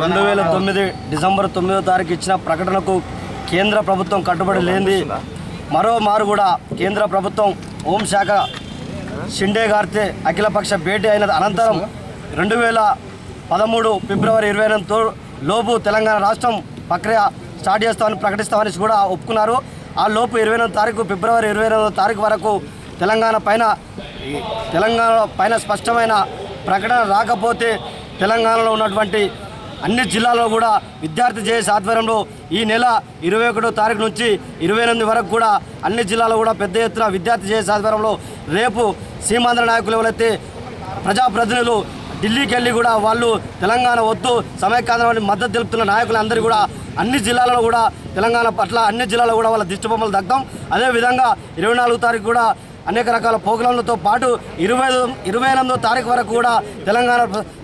2009 December 9వ తారీఖు ఇచ్చిన ప్రకటనకు కేంద్ర ప్రభుత్వం కట్టుబడి లేనిది మరోమారు కూడా కేంద్ర ప్రభుత్వం హోంశాఖ షిండే గారితో అఖిలపక్ష భేటీ అయిన అనంతరం 2013 ఫిబ్రవరి 29 లోపు తెలంగాణ రాష్ట్రం ప్రక్రియ స్టార్ట్ చేస్తామని ప్రకటిస్తామని కూడా ఒప్పుకున్నారు. ఆ లోపు 29 తారీఖు ఫిబ్రవరి 29 తారీఖు వరకు తెలంగాణ పైన స్పష్టమైన ప్రకటన రాకపోతే తెలంగాణలో ఉన్నటువంటి అన్ని జిల్లాల్లో కూడా విద్యార్థి జేఏసీ ఆధ్వర్యంలో ఈ నెల 21వ తారీఖు నుంచి 28 వరకు కూడా అన్ని జిల్లాల్లో కూడా పెద్ద ఎత్తున విద్యార్థి జేఏసీ ఆధ్వర్యంలో రేపు సీమాంధ్ర నాయకులు ఎవరైతే ప్రజాప్రతినిధులు ఢిల్లీకి వెళ్ళి కూడా వాళ్ళు తెలంగాణ వద్దు సమైక్యాంధ్రానికి మద్దతు తెలుపుతున్న నాయకులందరూ కూడా అన్ని జిల్లాలలో కూడా తెలంగాణ పట్ల అన్ని జిల్లాలో కూడా వాళ్ళ దిష్టిబొమ్మలు దగ్ధం. అదేవిధంగా 24వ తారీఖు కూడా అనేక రకాల ప్రోగ్రాంలతో పాటు 28వ తారీఖు వరకు కూడా తెలంగాణ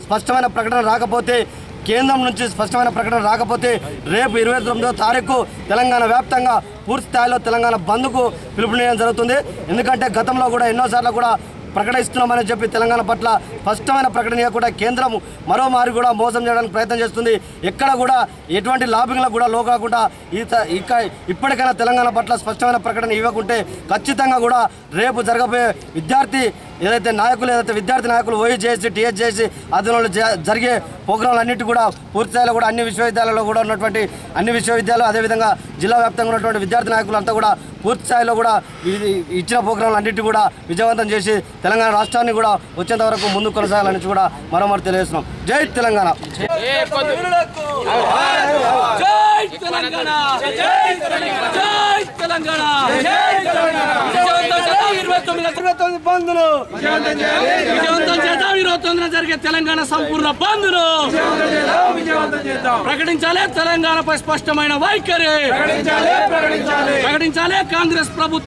స్పష్టమైన ప్రకటన రాకపోతే కేంద్రం నుంచి స్పష్టమైన ప్రకటన రాకపోతే రేపు 29వ తారీఖు తెలంగాణ వ్యాప్తంగా పూర్తి స్థాయిలో తెలంగాణ బంద్కు పిలుపునియడం జరుగుతుంది. ఎందుకంటే గతంలో కూడా ఎన్నోసార్లు కూడా ప్రకటిస్తున్నామని చెప్పి తెలంగాణ పట్ల స్పష్టమైన ప్రకటన కూడా కేంద్రం మరోమారి కూడా మోసం చేయడానికి ప్రయత్నం చేస్తుంది. ఎక్కడ కూడా ఎటువంటి లాబింగ్లకు కూడా లోకాకుండా ఇప్పటికైనా తెలంగాణ పట్ల స్పష్టమైన ప్రకటన ఇవ్వకుంటే ఖచ్చితంగా కూడా రేపు జరగబోయే విద్యార్థి విద్యార్థి నాయకులు ఓయూజేఏసీ టీహెచ్జేఏసీ ఆధ్వర్యంలో జరిగే ప్రోగ్రాంలన్నిటి కూడా పూర్తిస్థాయిలో కూడా అన్ని విశ్వవిద్యాలయాల్లో కూడా ఉన్నటువంటి అన్ని విశ్వవిద్యాలయాలు అదేవిధంగా జిల్లా వ్యాప్తంగా ఉన్నటువంటి విద్యార్థి నాయకులంతా కూడా పూర్తి స్థాయిలో కూడా ఇచ్చిన ప్రోగ్రాంలన్నిటి కూడా విజయవంతం చేసి తెలంగాణ రాష్ట్రాన్ని కూడా వచ్చేంత వరకు ముందుకు కొనసాగాలని కూడా మరోమారు తెలియజేస్తున్నాం. జై తెలంగాణ. జరిగే తెలంగాణ సంపూర్ణ బంద్ను ప్రకటించాలి. తెలంగాణపై స్పష్టమైన వైఖరి ప్రకటించాలి. కాంగ్రెస్ ప్రభుత్వం